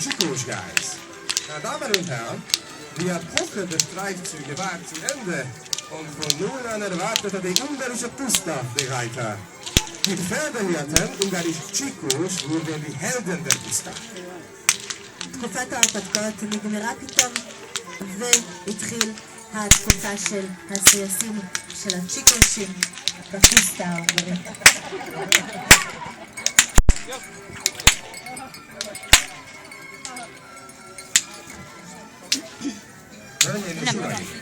Chicos, guys. Meine Damen und Herren, die epochende Streifzüge waren zu Ende und von nun an erwartete die ungarische Pusta die Reiter. Die Pferdehirten ungarische Chicos wurden die Helden der Pusta. תקופת ההרפתקאות נגמרה פתאום והתחיל התקופה של הסייסים של הצ'יקושים בפוסטה ההונגרית.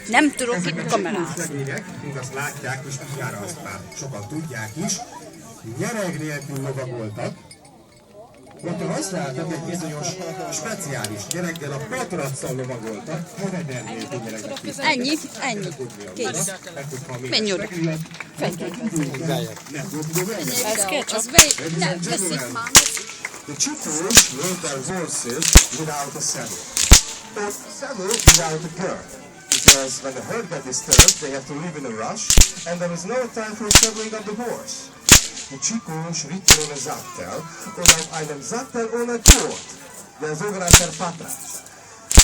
Nem tudok itt kamerázni. Mint azt látják, és mindjárt azt már sokan tudják is, nyereg nélkül lovagoltak. Ott azt láttak, egy bizonyos speciális gyerekkel a patracsal lovagoltak, hoveder nélkül nyeregnek. Ennyi. Kész. Menj oda. Ez kell, az nem, veszik már. The Chicos rode their horses without a saddle. Or saddle without a girth. Because when the herd got disturbed, they have to leave in a rush, and there was no time for saddling up the horse. Die Chicos ritten ohne Sattel und auf einem Sattel ohne Gurt, der sogenannte Patras.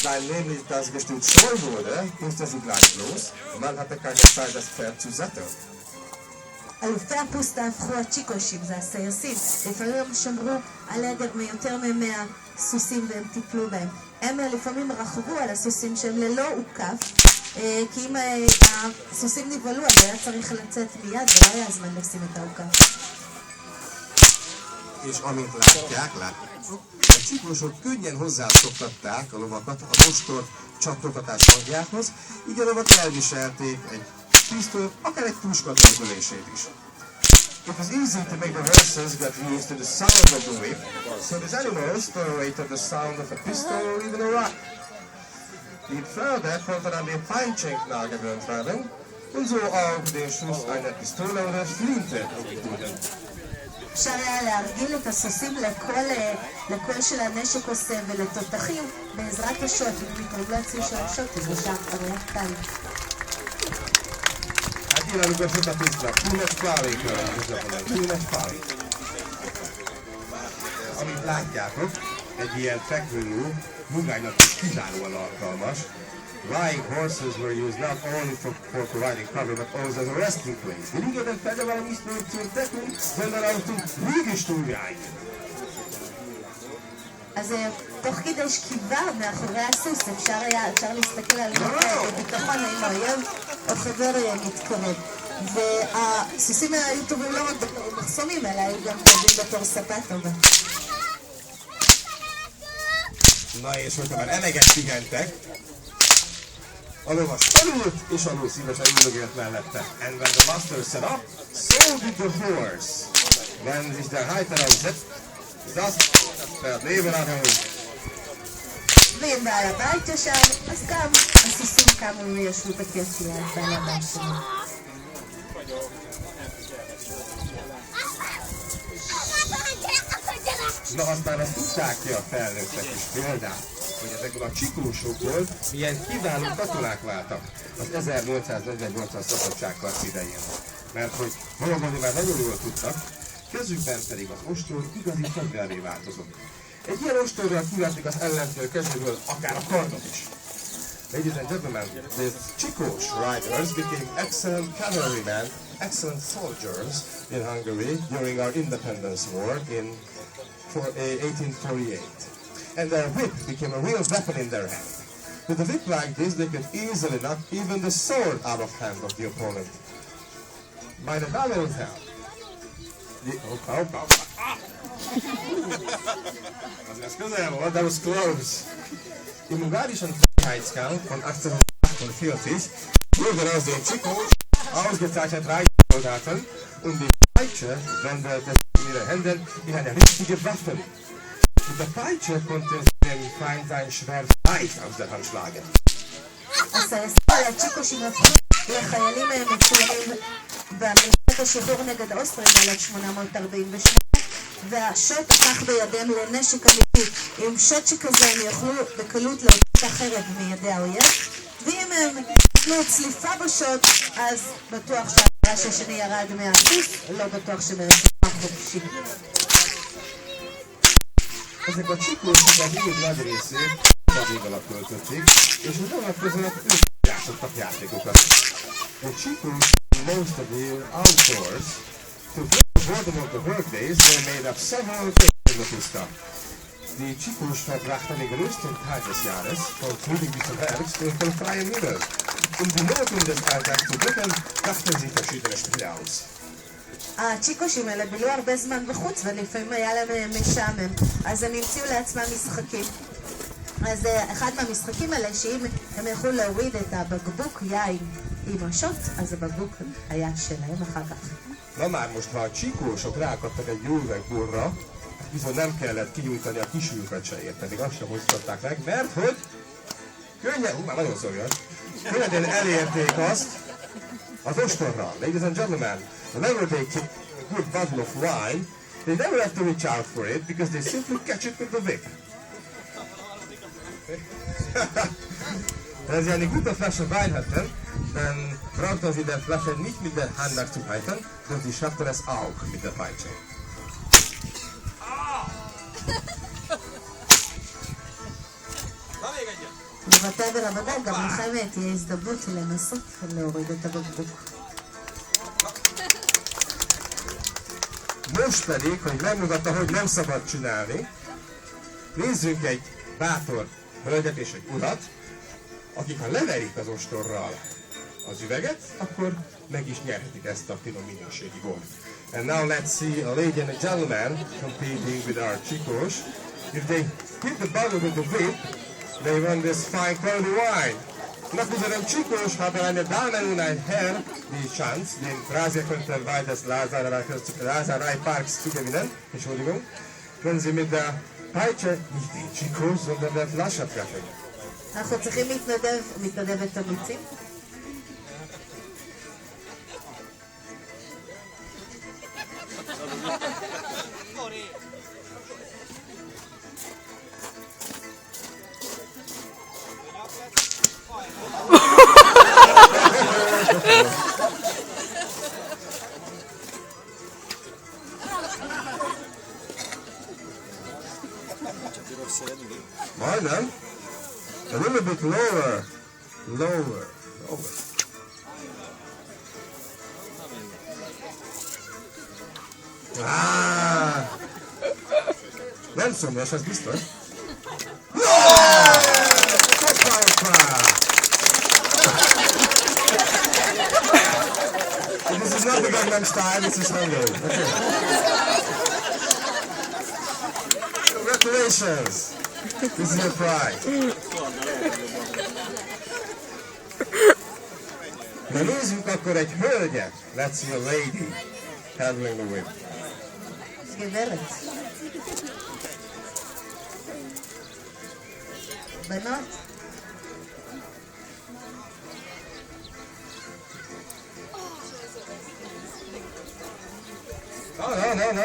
Weil nämlich das Gestüt scheu wurde, musste sie gleich los, und man hatte keine Zeit, das Pferd zu satteln. אלופי הפוסטה הפכו הצ'יקושים, זה הסייסים. לפעמים הם שמרו על עדר מיותר מ100 סוסים והם טיפלו בהם. הם לפעמים רכבו על הסוסים שהם ללא עוקף, כי אם הסוסים נבהלו אז היה צריך לצאת מיד ולא היה הזמן לשים את העוקף. És amint látják, a csikósok könnyen hozzászoktatták a lovakat a ostor csattogatás hangjához, így a lovak elviselték egy pisztoly, akár egy puska nélkülését is. It was easy to make the horses get used to the sound of the whip, so these animals tolerated the sound of a pistol or even a rock. Die Pferde konnten an den Feinschenken gewöhnt werden und so auch den Schuss einer Pistole oder Flinte umgehen. אפשר היה להרגיל את הסוסים לקול של הנשק עושה ולתותחים בעזרת השוט, פתאום לא יצאו של השוט, אז נשאר חוויה קטן. Kívánunk a sokatisnak, Túlnes Pálékra, Túlnes Pálék. Amit látjátok, egy ilyen fekvőló mugánynak is kizáróan alkalmas. Lying horses were used not only for providing cover, but also as a resting place. Rigében pedig valami ismerőt tettünk, gondoláltunk mégis túljáig. אז תוך כדי שכיבה מאחורי הסוס אפשר להסתכל על ביטחון האם האויב או חבר מתקרב. והסוסים האלה היו טובים לא רק במחסומים, אלא היו גם טובים בתור ספה טובה. Na és hogyha már eleget pihentek, a lovas alult és alul szívesen üldögélt mellette. And when the master set up, so did the horse. Wenn sich der Reiter aufsetzt, saß das Pferd nebenan. ואם בעל הבית ישב, אז גם הסוסים קמו וישבו בכיף ליד בעל הבית שלו. Na aztán azt tudták ki a felnőttek is például, hogy ezekből a csikósokból milyen kiváló katonák váltak az 1848-as szabadságharc idején. Mert hogy valamennyi már nagyon jól tudtak, kezükben pedig az ostor igazi fegyverré változott. Egy ilyen ostorral kivették az ellentől kezéből akár a kardot is. Ladies and gentlemen, the Chicos riders became excellent cavalrymen, excellent soldiers in Hungary during our independence war in 1848. And their whip became a real weapon in their hand. With a whip like this, they could easily knock even the sword out of hand of the opponent. Meine Damen und Herren, das közel volt, that was close. Im ungarischen Freiheitskampf von 1848 wurden aus den Chicos ausgezeichnet Reitersoldaten und die Peitsche wandelte in ihren Händen in eine richtige Waffe. Mit der Peitsche konnte sie dem Feind sein Schwert leicht aus der Hand schlagen. הצ'יקושים הפכו לחיילים מצוינים במלחמת השחרור נגד אוסטריה ב-1848, והשוט הפך בידיהם לנשק אמיתי. עם שוט שכזה הם יכלו בקלות להוציא את החרב מידי האויב, ואם הם נתנו צליפה בשוט, אז בטוח שהראש השני ירד מהסוס, לא בטוח שמרשמה חופשי. ezek a csiklósok az év nagy részét az alatt töltötték, és az alatt között ők játszottak játékokat. The Chicos most of the year outdoors. To play the boredom of the workdays, they made up several games in the pista. Die Chicos verbrachten den größten Teil des Jahres, von Frühling bis zum Herbst, in dem freien Himmel. Die Noten des Alltags zu drücken, dachten sie verschiedene Spiele aus. הצ'יקושים האלה בילו הרבה זמן בחוץ ולפעמים היה להם משעמם, אז הם המציאו לעצמם משחקים. אז אחד מהמשחקים האלה, שאם הם יכולו להוריד את הבקבוק יין עם השוט, אז הבקבוק היה שלהם אחר כך. Na már most, ha a csikósok ráakadtak egy jó üvegborra, bizony nem kellett kinyújtani a kisülvet se ért, pedig azt sem mozdították meg, mert hogy már nagyon szorjon, könnyedén elérték azt az ostorral. Ladies and gentlemen, whenever they take a good bottle of wine, they never have to reach out for it because they simply catch it with the whip. Wenn Sie eine gute Flasche Wein hätten, dann brauchten Sie der Flasche nicht mit der Hand nachzuhalten, sondern Sie schafften es auch mit der Peitsche. בבתי ברמדאן גם לכם תהיה הזדמנות לנסות להוריד את הבקבוק. Most pedig, hogy megmutatta, hogy nem szabad csinálni, nézzünk egy bátor hölgyet és egy urat, akik ha leverik az ostorral az üveget, akkor meg is nyerhetik ezt a finom minőségi bort. And now let's see a lady and a gentleman competing with our Chicos. If they hit the bottle with the whip, they won this fine quality wine. Nach unserem Chicos haben eine Dame und ein Herr die Chance, den Phrasenkonterwein des Lazarei-Parks zu gewinnen. Entschuldigung. Können Sie mit der Peitsche nicht den Chicos, sondern der Flasche treffen. אנחנו צריכים מתנדבת אמיצים. Majdnem. A little bit lower. Lower. Nem szomjas, ez biztos. This is not the Gangnam Style, this is Hungary. Okay. Congratulations! This is your prize. Na nézzük akkor egy hölgyet. Let's see a lady handling the whip. גברת. בנות. No.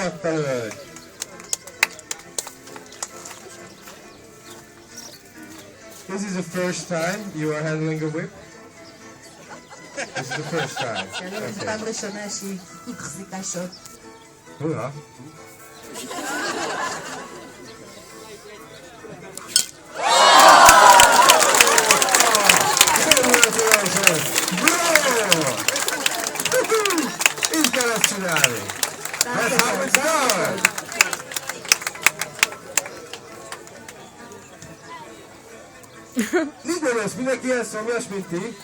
Ott a hölgy. This is the first time you are handling a whip? This is the first time. שאני פעם ראשונה שהיא מחזיקה שוט. Hurra! Így kell ezt csinálni! That's how it's done! Minden lesz, mindenki ilyen szomjas, mint ti?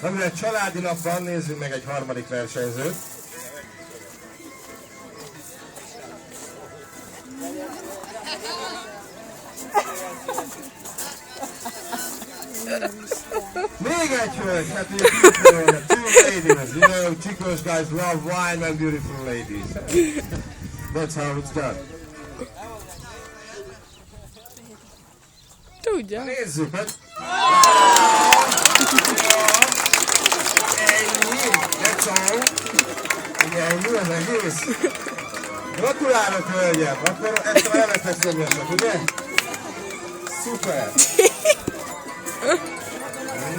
Amire egy családi nap van, nézzünk meg egy harmadik versenyzőt. Még egy hölgy, hát ugye beautiful, two ladies, you know, Chicos guys love wine and beautiful ladies. That's how it's done. Tudja. Nézzük, hát. Ennyi, that's all. Ugye ennyi az egész. Gratulálok, hölgyem! Akkor ezt már elvesznek szomjasak, ugye? Szuper!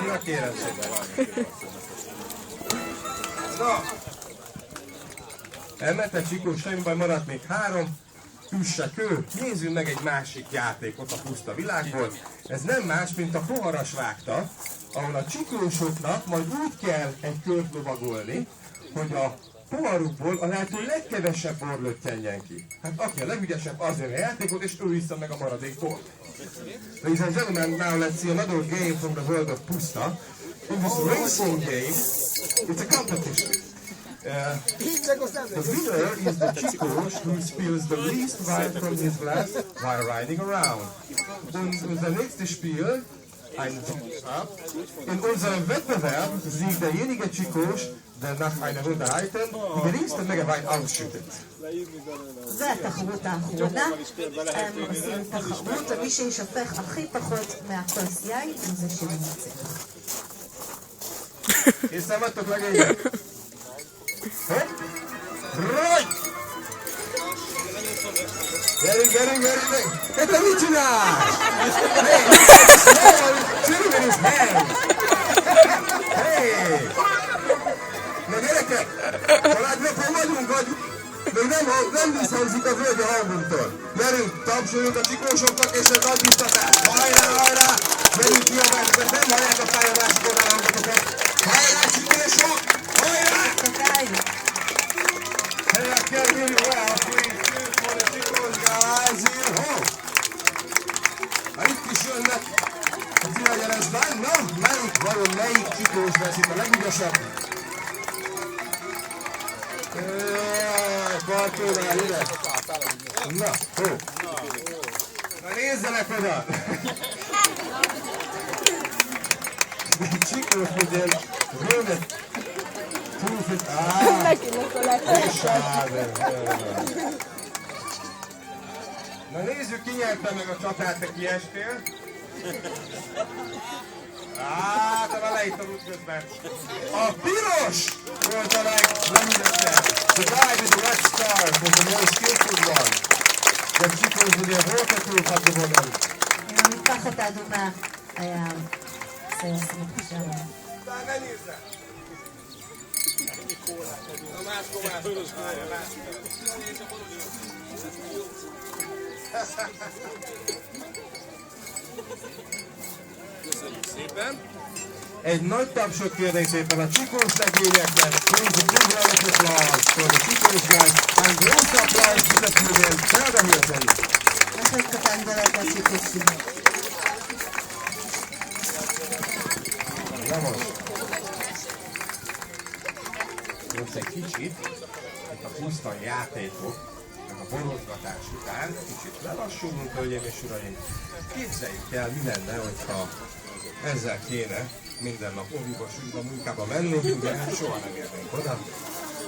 Na kérem szépen. Na! Elmentek Csikós, semmiben maradt még 3. Üssek ő, nézzünk meg egy másik játékot a puszta világból. Ez nem más, mint a poharas vágta, ahol a csiklósoknak majd úgy kell egy kört lovagolni, hogy a poharukból a lehető legkevesebb bor löttyenjen ki. Hát aki a legügyesebb, az jön a játékot, és ő iszza meg a maradék bort. Ladies and gentlemen, now let's see another game from the world of Puszta. In this racing game, it's a competition. The winner is the Chikos who spills the least wine from his glass while riding around. Und unser nächstes Spiel, ein in unserem Wettbewerb siegt derjenige Chikos, der nach einer Runde reiten die geringste Menge Wein ausschüttet. והתחרות האחרונה, הם עושים תחרות, ומי שישפך הכי פחות מהכוס יין, זה שמנצח. Készen vagytok legények? Hopp! Rajt! Gyerünk, gyerünk, gyerünk! Hát te mit csinálsz? Hey! Shooting in his hand! Hey! Na gyerekek! Családnapon vagyunk, vagy még nem visszhangzik a völgy a hangunktól. Gyerünk, tapsoljunk a csiklósoknak és egy nagy biztatás! Hajrá, hajrá! Gyerünk kiabálni, mert nem hallják a pálya másik oldalán hangotokat! Hajrá, csiklósok! Hajrá! Hey, I can't hear you well. Please, cheers for the Chikos guys here. Ho! Hát itt is jönnek a Tiranyeresben. Na, melyik Chikos lesz itt a legügyesebb? Bartónál ide. Na, hó. Na nézzenek oda! Chikos mit ilyen rövet. Na nézzük, ki nyerte meg a csatát, te kiestél. Te már leittem útközben. A piros volt a legügyesebb. The guy with the red star was the most skillful one. De Chikos ugye volt a túlhatóban. עם המתפחת האדומה היה סייס מקשר. Ne nézze! A máskor várja, Köszönjük szépen! Egy nagy tapsot kérnék szépen a Chikos legényeknek. Please a big round of applause for the Chikos guys. And gross applause to the Chikos. Felderülteni! איך קטן גדולת הצ'יקוסים. Na most. Most egy kicsit, itt a puszta játékok, meg a borozgatás után kicsit lelassulunk, hölgyeim és uraim. Képzeljük el, mi lenne, hogyha ezzel kéne minden nap óviba, sűrűba, munkába menni, ugye soha nem érnénk oda.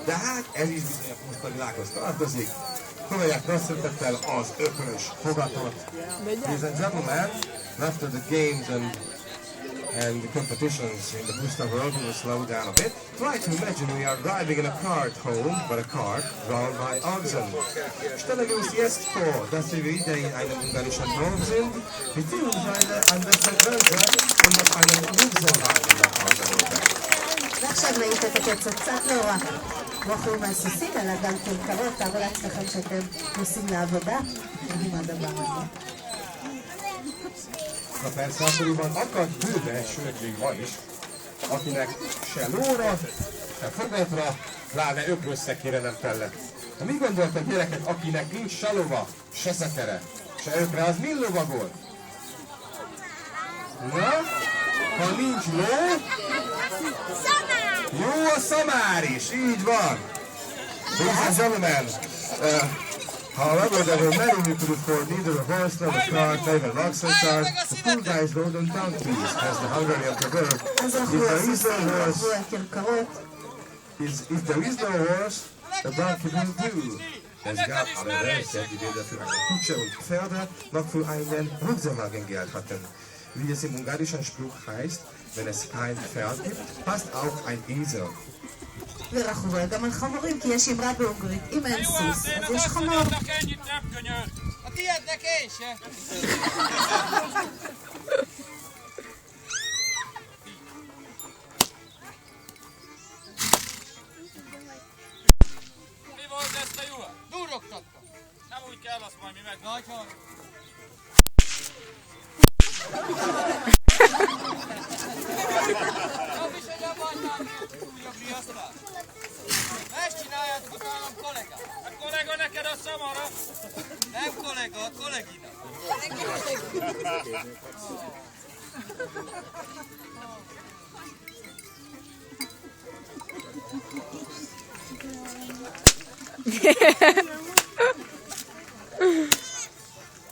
De hát ez is bizony a puszta világhoz tartozik. Próbálják nagy szeretettel az ökörös fogatot. Ladies and gentlemen, after the games and the competitions in the Puszta world, we will slow down a bit. Try to imagine we are driving in a cart home, but a cart drawn by oxen. Stellen wir uns jetzt vor, dass wir wieder in einem ungarischen Dorf sind, beziehungsweise an der Grenze und auf einem Rücksenwagen nach Hause holen. ועכשיו ראיתם את הצצת לא רק רוכבים על סוסים, אלא גם כרכרות, תארו לעצמכם שאתם נוסעים לעבודה. יודעים מה הדבר הזה. Na persze, akkoriban akad bőve, sőt még ma is, akinek se lóra, se fogatra, pláne ökrösszekére nem kellett. De mit gondoltak gyerekek, akinek nincs se lova, se szekere, se ökre, az mi lovagol? Na, ha nincs ló, jó a szamár is, így van. Ladies and gentlemen, however, there were many who could afford neither a horse nor a cart, nor even an oxen cart. The poor guys rode on donkeys, as the Hungarian proverb. אז הלכו הסוסים, הלכו הכרכרות. If there is no horse, a donkey will do. Es gab aber welche, die weder für eine Kutsche und Pferde noch für einen Rücksenwagen Geld hatten. Wie es im ungarischen Spruch heißt, wenn es kein Pferd gibt, passt auch ein Esel. ורכבו גם על חמורים, כי יש אמרה בהונגרית, אם אין סוס, אז יש חמור. A tiédnek én se! Mi van? kell, azt majd mi meg. Nagyon. Jobb is, hogy abban újabb riasztás. Ezt csináljátok, hogy nálam kollega. A kollega neked a szamara. Nem kollega, a kollégina.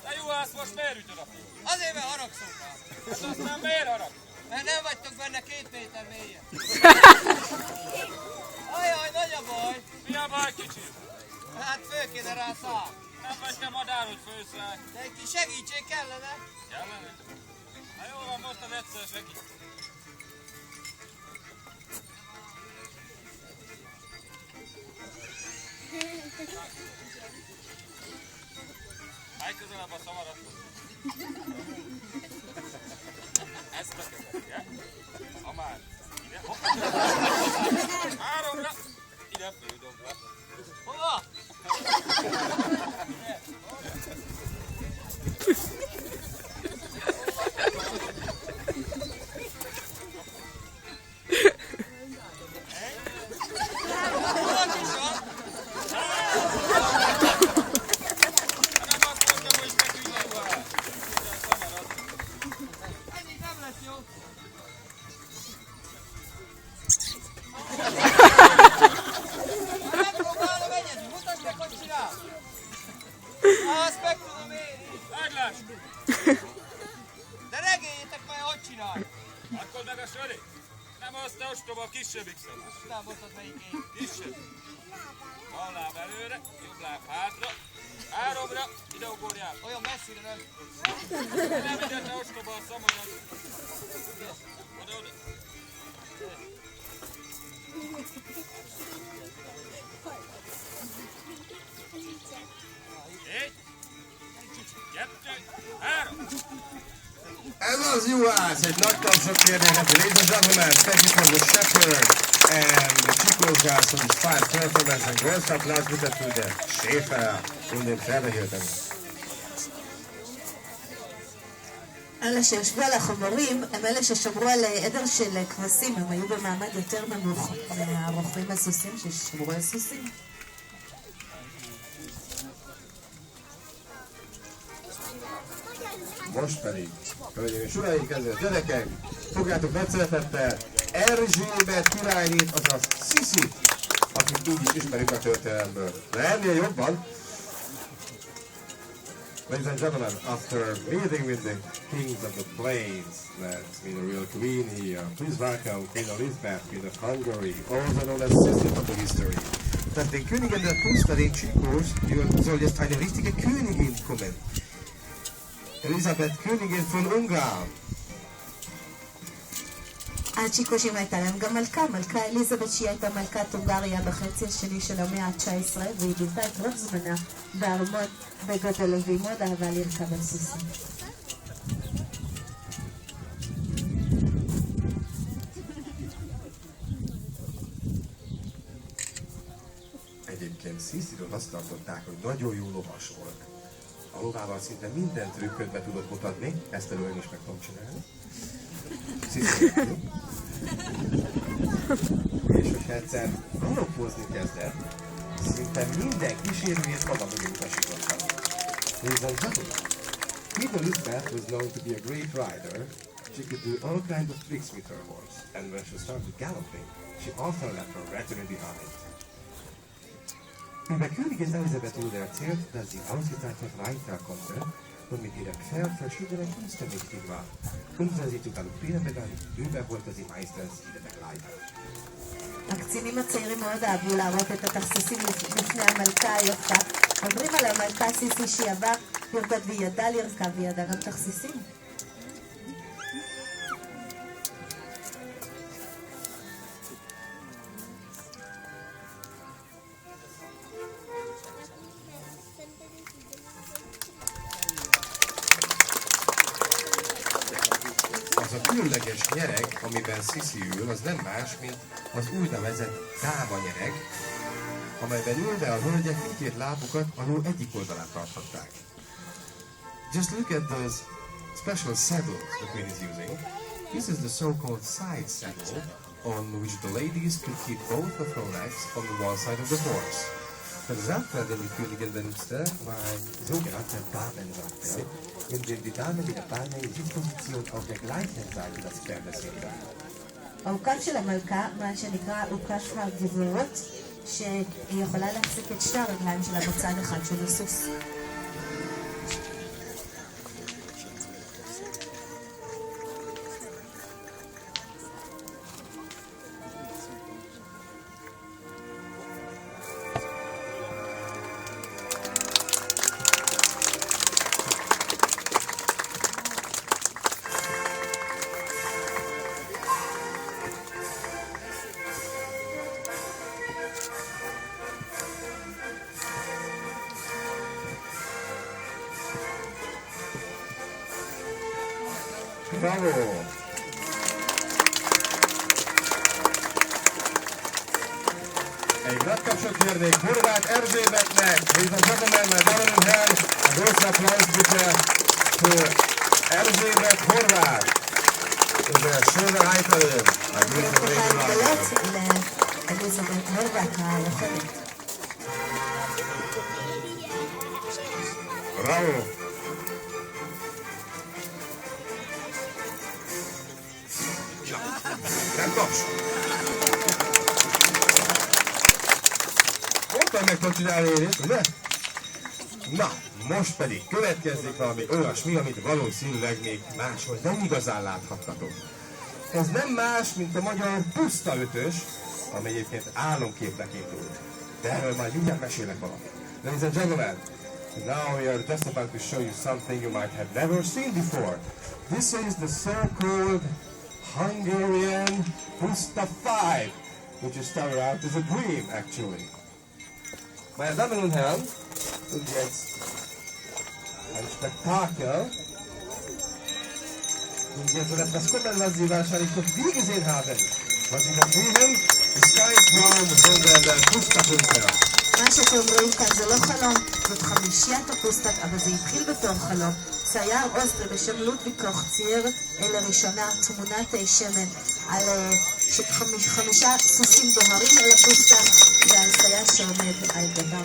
De jó, azt most miért ütöd a fiú? Azért, mert haragszom rá. És aztán miért harag? Mert nem vagytok benne 2 méter mélyen. Ajaj, nagy a baj. Mi a baj, kicsi? Hát föl kéne rá száll. Nem vagy te madár, hogy főszállj. De egy kis segítség kellene. Kellene? Na jó van, most az egyszer segít. Állj közelebb a szamarathoz. Ezt a kezed, ugye? Amár. Ide. Hoppá. 3-ra. Ide fődobra. Hova? Hol is van? Nem azt mondjam, hogy feküdj le tovább. Ide a szamarat. Ennyi nem lesz jó. Megpróbálom egyedül, mutasd meg, hogy csinál. Azt meg tudom én is. Meglás! De regéljétek meg, hogy csinál. Akkor meg a söri. Nem azt te ostoba, a kisebbik szedés. Nem mondtad melyik én. Kisebb. Bal láb előre, jobb láb hátra. 3-ra, ide ugorjál. Olyan messzire nem. Nem ide, te ostoba, a szamarat. Oda, oda. Egy, 2, 3. Ez az Juhász, egy nagy tapsot kérnek neki. Ladies and gentlemen, thank you for the shepherd and Chicos Garson's fine performance and groß Applaus bitte für den Schäfer und den Pferdehirten. אלה שישבו על החמורים הם אלה ששמרו על עדר של כבשים, הם היו במעמד יותר נמוך מהרוכבים הסוסים ששמרו על סוסים. Most pedig, hölgyeim és uraim, kedves gyerekek, fogjátok nagy szeretettel Erzsébet királynét, azaz Sziszit, akit úgy is ismerjük a történelemből. De ennél jobban, ladies and gentlemen, after meeting with the kings of the plains, that's been a real queen here, please welcome Queen Elizabeth, Queen of Hungary, also known as Sissi of the history. Dass den Königen der Puster, den Chicos, soll jetzt eine richtige Königin kommen. Elisabeth, Königin von Ungarn. הצ'יקושים הייתה להם גם מלכה, מלכה אליזבת שהיא הייתה מלכת הונגריה בחצי השני של המאה ה-19 והיא בילתה את רוב זמנה בארמון בגודל והיא מאוד אהבה לרכב על סוסים. Egyébként Sziszitől azt tartották, hogy nagyon jó lovas volt. A lovával szinte minden trükköt be tudott mutatni, ezt elően is meg tudom csinálni. Sziszit. És hogyha egyszer galoppozni kezdett, szinte minden kísérőjét maga mögé utasította. Ladies and gentlemen, Queen Elizabeth was known to be a great rider. She could do all kinds of tricks with her horse, and when she started galloping, she often left her retinue behind. Mivel Königin Elisabeth wurde erzählt, dass sie ausgezeichnet reiten konnte und mit ihrem Pferd verschiedene Künste mächtig war. Und wenn sie zu galoppieren begann, überholte sie meistens ihre Begleiter. הקצינים הצעירים מאוד אהבו להראות את התכסיסים לפני המלכה היפה. אומרים על המלכה סיסי שהיא עבר ירקות והיא ידעה לרכב והיא ידעה גם תכסיסים. Az a különleges nyereg, amiben Sissi ül, az nem más, mint az úgynevezett dáva nyereg, amelyben ülve a hölgyek mindkét lábukat a ló egyik oldalán tarthatták. Just look at those special saddles the queen is using. This is the so-called side saddle, on which the ladies could keep both of her legs on the one side of the horse. Verzammt die Königin benutzte, war ein sogenannter Damensattel, in dem die Dame mit der Beine in Sitzposition auf der gleichen Seite des Pferdes hielt. האוכף של המלכה, מה שנקרא אוכף הגברות, שהיא יכולה להחזיק את שתי הרגליים שלה בצד אחד של הסוס. Bravo! Egy nagy tapsot kérnék Horváth Erzsébetnek, ladies and gentlemen, meine Damen und Herren, ein großer Applaus bitte für Erzsébet Horváth, unsere schöne Reiterin, ein großer Regenwald. לאליזבת הורבט הלוחמת. Bravo! Nem taps! Mondtam meg, hogy csinálni én itt, ugye? Na, most pedig következik valami olyasmi, amit valószínűleg még máshol nem igazán láthattatok. Ez nem más, mint a magyar puszta ötös, amely egyébként álomképnek indult. De erről már mindjárt mesélek valamit. Ladies and gentlemen, now we are just about to show you something you might have never seen before. This is the so-called Hungarian Puszta 5, which is started out as a dream, actually. Meine Damen und Herren, und jetzt ein Spektakel. Und jetzt so etwas kommen, was Sie wahrscheinlich noch nie gesehen haben. Was Sie da sehen, ist kein Traum, sondern der Puszta-Pünter. מה שאתם רואים כאן זה לא חלום, זאת חמישיית הפוסטק, אבל זה התחיל בתור חלום. צייר אוסטרי בשם לודוויג קוך צייר לראשונה תמונת שמן על 5 סוסים דוהרים על הפוסטק ועל סייע שעומד על גבם.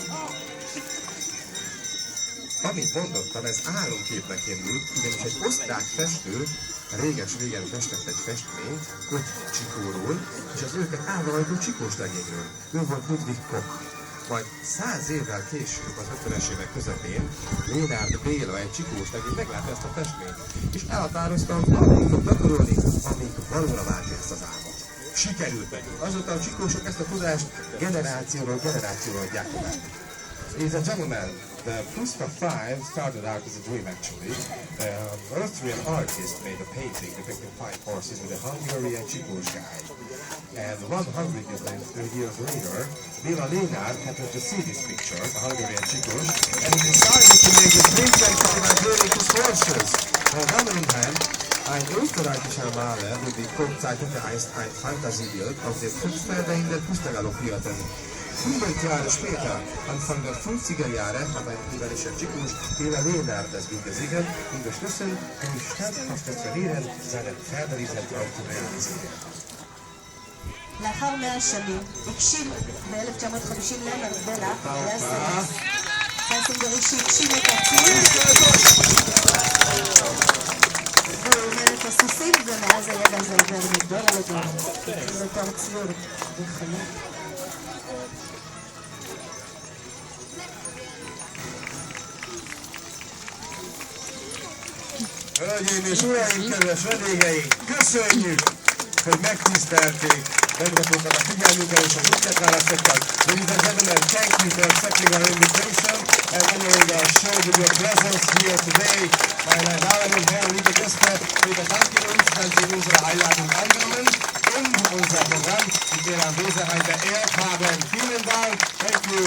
Amit mondottam, ez álomképnek indult, ugyanis egy osztrák festő réges-régen festett egy festményt Csikóról, és az őket állarajtó Csikós legényről. Ő volt Ludwig Koch. Majd 100 évvel később, az 50-es évek közepén, Lénárd Béla, egy Csikós legény meglátta ezt a festményt, és elhatározta, hogy addig fog gyakorolni, amíg valóra váltja ezt az álmot. Sikerült neki. Azóta a Csikósok ezt a tudást generációról generációra adják tovább. Ladies and gentlemen, the Puszta 5 started out as a dream actually. An Austrian artist made a painting depicting 5 horses with a Hungarian Csikós guide. And 100 years later, Béla Lénárd happened to see this picture, the Hungarian Csikós, and he decided to make a painting by building his horses. Meine Damen und Herren, ein österreichischer Maler, Ludwig Koch, zeichnete einst ein Fantasiebild auf den Putzpferden der Puszta-Galoppierten. 100 Jahre später, Anfang der 50er Jahre, hat ein ungarischer Csikós, Béla Lénárd das Bild gesehen und beschlossen, durch standhaftes Trainieren seinen Pferderiesen-Traum zu realisieren. לאחר 100 שנים, הגשים ב-1950 לנרד בלה, היה סנסינגרי שהגשים את הציור, והוא אומר את הסוסים, ומאז הידע הזה עובר מדור על הדור, בתור ציור וחיים. Hölgyeim és uraim, kedves vendégeink, köszönjük, hogy megtisztelték bennünket a figyelmünkkel és a minket választottak. Ladies and gentlemen, thank you for accepting our invitation and honoring our show with your presence here today. Meine Damen und Herren, liebe Gäste, wir bedanken uns, dass Sie unsere Einladung angenommen und unser Programm mit Ihrer Anwesenheit beehrt haben. Vielen Dank, thank you.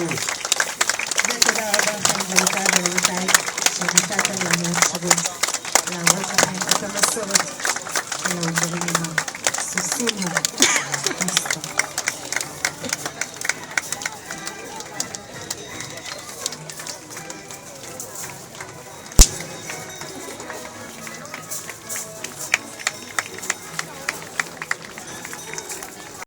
ותודה רבה לכם גבירותיי ורבותיי שנתתם לנו אפשרות להראות לכם את המסורת של העוברים עם הסוסים והפוסטה.